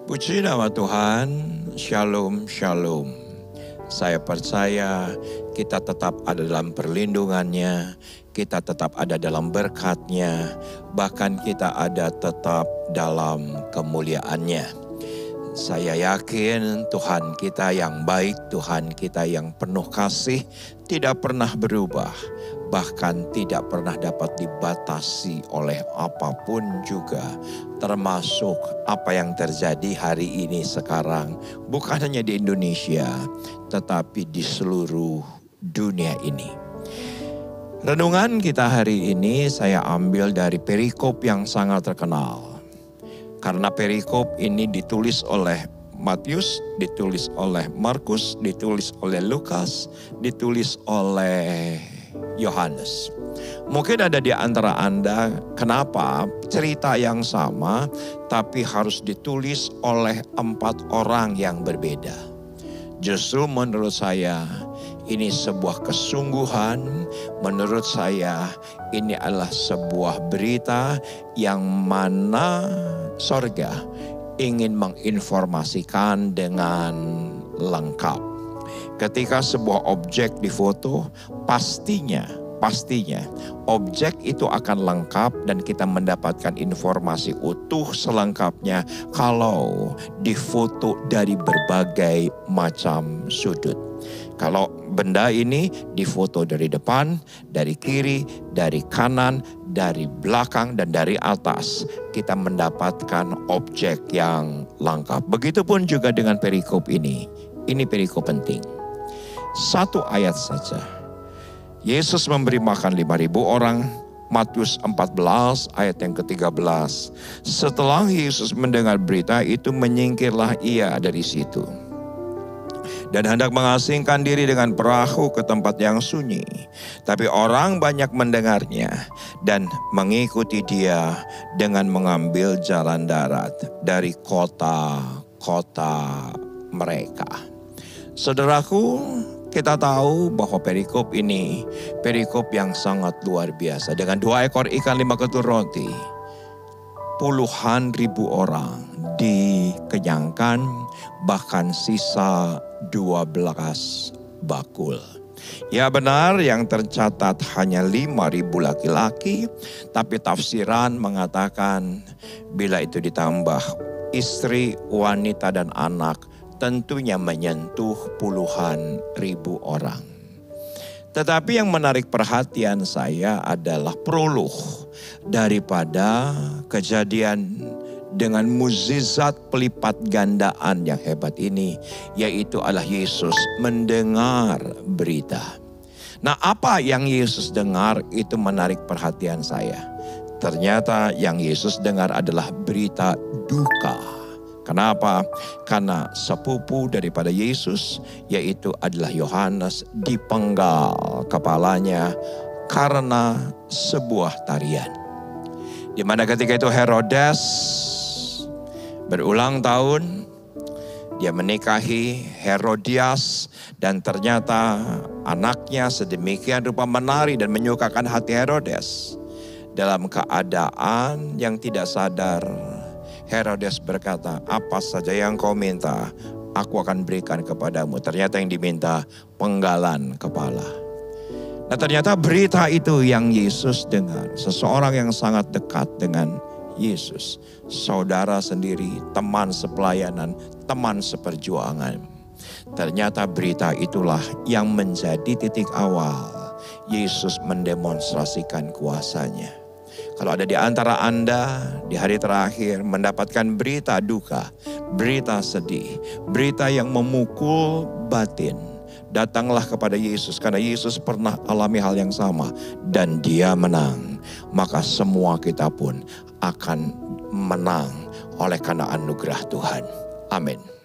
Puji nama Tuhan, Shalom, Shalom. Saya percaya kita tetap ada dalam perlindungannya, kita tetap ada dalam berkat-Nya, bahkan kita ada tetap dalam kemuliaannya. Saya yakin Tuhan kita yang baik, Tuhan kita yang penuh kasih, tidak pernah berubah, bahkan tidak pernah dapat dibatasi oleh apapun juga, termasuk apa yang terjadi hari ini sekarang, bukan hanya di Indonesia, tetapi di seluruh dunia ini. Renungan kita hari ini saya ambil dari perikop yang sangat terkenal. Karena perikop ini ditulis oleh Matius, ditulis oleh Markus, ditulis oleh Lukas, ditulis oleh Yohanes. Mungkin ada di antara Anda, kenapa cerita yang sama tapi harus ditulis oleh 4 orang yang berbeda. Justru menurut saya ini sebuah kesungguhan, menurut saya ini adalah sebuah berita yang mana sorga ingin menginformasikan dengan lengkap. Ketika sebuah objek difoto, pastinya objek itu akan lengkap dan kita mendapatkan informasi utuh selengkapnya kalau difoto dari berbagai macam sudut. Kalau benda ini difoto dari depan, dari kiri, dari kanan, dari belakang, dan dari atas, kita mendapatkan objek yang lengkap. Begitupun juga dengan perikop ini. Ini perikop penting. 1 ayat saja. Yesus memberi makan 5.000 orang. Matius 14 ayat yang ke-13. Setelah Yesus mendengar berita itu, menyingkirlah ia dari situ dan hendak mengasingkan diri dengan perahu ke tempat yang sunyi. Tapi orang banyak mendengarnya dan mengikuti dia dengan mengambil jalan darat dari kota-kota mereka. Saudaraku, kita tahu bahwa perikop ini perikop yang sangat luar biasa. Dengan 2 ekor ikan 5 ketur roti, puluhan ribu orang dikenyangkan, bahkan sisa 12 bakul. Ya benar, yang tercatat hanya 5.000 laki-laki, tapi tafsiran mengatakan bila itu ditambah istri, wanita dan anak, tentunya menyentuh puluhan ribu orang. Tetapi yang menarik perhatian saya adalah prolog daripada kejadian dengan mukjizat pelipat gandaan yang hebat ini, yaitu adalah Yesus mendengar berita. Nah, apa yang Yesus dengar itu menarik perhatian saya. Ternyata yang Yesus dengar adalah berita duka. Kenapa? Karena sepupu daripada Yesus, yaitu adalah Yohanes, dipenggal kepalanya karena sebuah tarian. Di mana ketika itu Herodes berulang tahun, dia menikahi Herodias, dan ternyata anaknya sedemikian rupa menari dan menyukakan hati Herodes. Dalam keadaan yang tidak sadar, Herodes berkata, apa saja yang kau minta, aku akan berikan kepadamu. Ternyata yang diminta penggalan kepala. Nah, ternyata berita itu yang Yesus dengar. Seseorang yang sangat dekat dengan Yesus. Saudara sendiri, teman sepelayanan, teman seperjuangan. Ternyata berita itulah yang menjadi titik awal Yesus mendemonstrasikan kuasanya. Kalau ada di antara Anda di hari terakhir mendapatkan berita duka, berita sedih, berita yang memukul batin, datanglah kepada Yesus karena Yesus pernah alami hal yang sama dan dia menang. Maka semua kita pun akan menang oleh karena anugerah Tuhan. Amin.